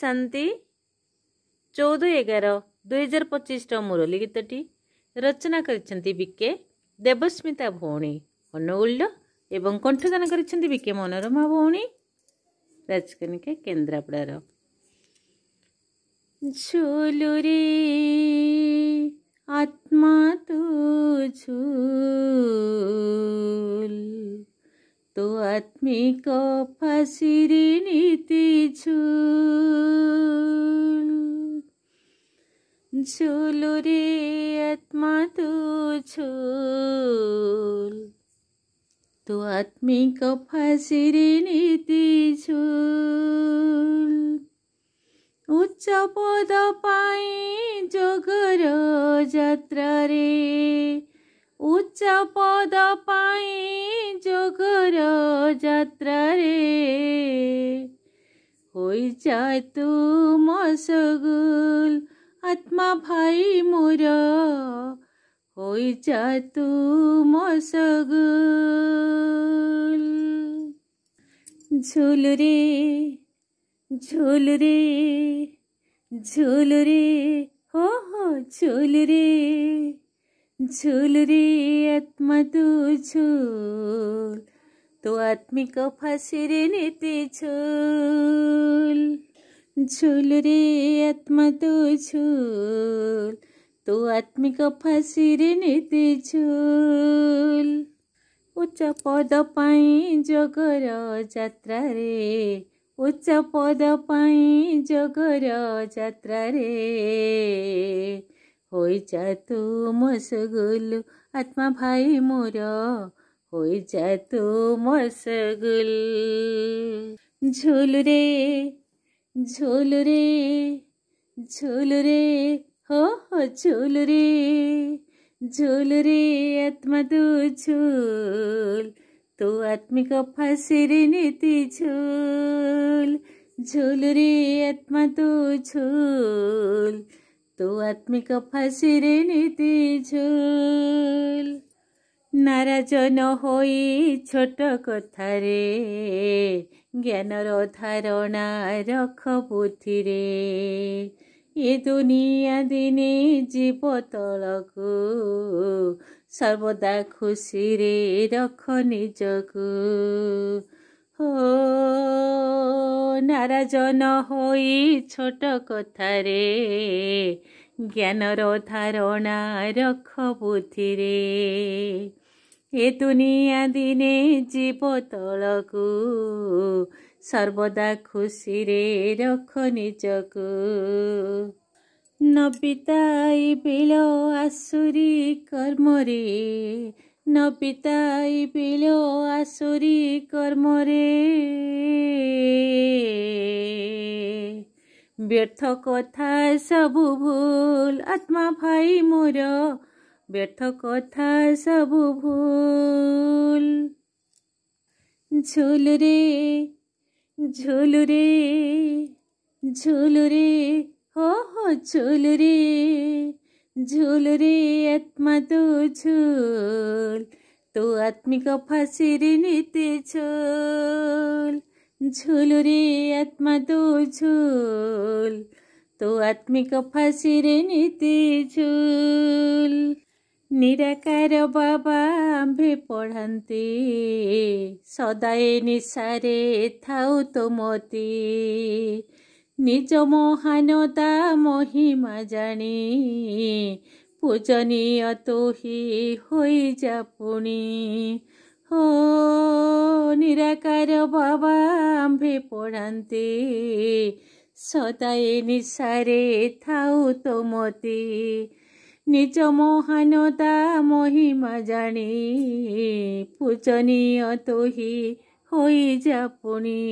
शांति 14/11/2025 मुरली गीतटी रचना करिसेंती BK Devasmita भौणी अनुगुल्य एवं कंठदान करिसेंती BK Manorama भौणी Rajkanika केन्द्रापड़ार। झूलु रे आत्मा तू झूल तो आत्मिक फांसीरी नीति झूल। झूलु रे आत्मा तू झूल तो आत्मिक फांसीरी नीति झूल। उच्च पद पाई जगर यात्रा रे उच्च पद पाई जगर यात्रा रे होई जाए तू मशगुल आत्मा भाई मोर होई जाए तू मशगुल। झूल रे झूल रे झूल रे हो झूल रे झूल रे आत्मा तू झूल तो आत्मिक फांसी रे नीति झूल। झूल रे आत्मा तू झूल तो आत्मिक फांसी रे नीति झूल। उच्च पद पाई जगर यात्रा रे उच्च पद पाई जगर यात्रा रे होई जा तू मशगुल आत्मा भाई मोर होई जा तू मशगुल। झूल रे झूल रे झूल रे हो झूल रे झूल रे आत्मा तू झूल तो आत्मिक फांसी रे नीति झूल। झूल रे आत्मा तू झूल तो आत्मिक फांसी रे नीति झूल। नाराज न होई छोट कथा रे ज्ञानर धारणा रख बुद्धि रे ये दुनिया दिने जीव तलकू सर्वदा खुशी रे रख निजकू। हो नाराज न होई छोट कथा रे ज्ञानर धारणा रख बुद्धि रे ए दुनिया दिने जीव तलकू सर्वदा खुशी रे रख निजकू। न बिताई बिल आसुरी कर्म रे न बिताई बिल आसुरी कर्म रे व्यर्थ कथा सबु भूल आत्मा भाई मोर व्यर्थ कथा सबु भूल। झूल रे झूल रे झूल रे हो झूल रे झूल रे आत्मा तू झूल तो आत्मिक फांसी रे नीति झूल। झूल रे आत्मा तू झूल तो आत्मिक फांसी रे नीति झूल। निराकार बाबा आम्भे पढ़ाते सदाए निशारे थाउ तो मती निज महानता महिमा जानी पूजनीय तो ही होई जा पुणी। हो निराकार बाबा आम्भे पढ़ाते सदाए निशारे थाउ तो मती निज महानता महिमा जानी पूजनीय तो ही होई जा पुणी।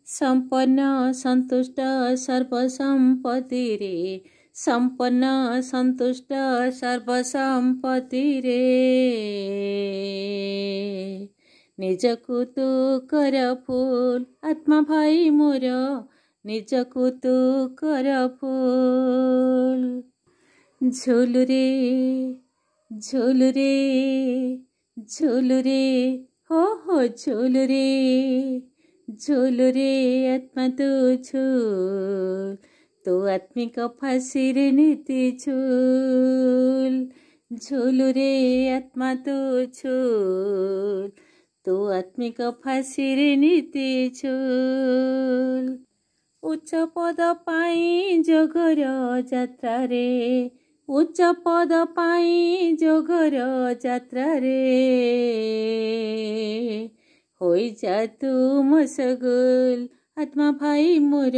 संपन्न संतुष्ट सर्वसंपत्ति रे संपन्न संतुष्ट सर्वसंपत्ति रे निजकू तू कर फूल आत्मा भाई मोर निजकू तू कर फूल। झूल रे झूल रे झूल रे हो झूल रे ঝোল রে আত্মা তো ঝোল, তো আত্মিক ফাঁসির নীতি ঝোল। ঝোল রে আত্মা তো ঝোল, তো আত্মিক ফাঁসির নীতি ঝোল। উচ্চ পদ পাই যোগর যাত্রারে, উচ্চ পদ পাই যোগর যাত্রারে। হই যা তু মশগুল আত্মা ভাই মোর,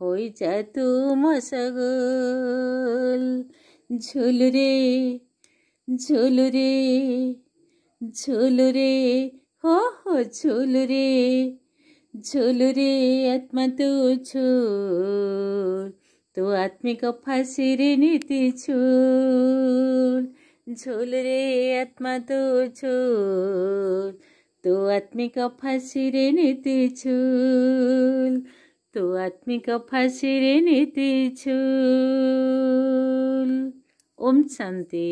হই যা তু মশগুল। ঝোল রে ঝোল রে ঝোল রে, হো হো ঝোল রে। ঝোল রে আত্মা তো ঝোল, তো আত্মিক ফাঁসির নীতি ঝোল। ঝোল রে আত্মা তো ঝোল, তো আত্মিক ফাঁসির নীতি ঝোল। তো আত্মিক ফাঁসির নীতি ঝোল। ওম শান্তি।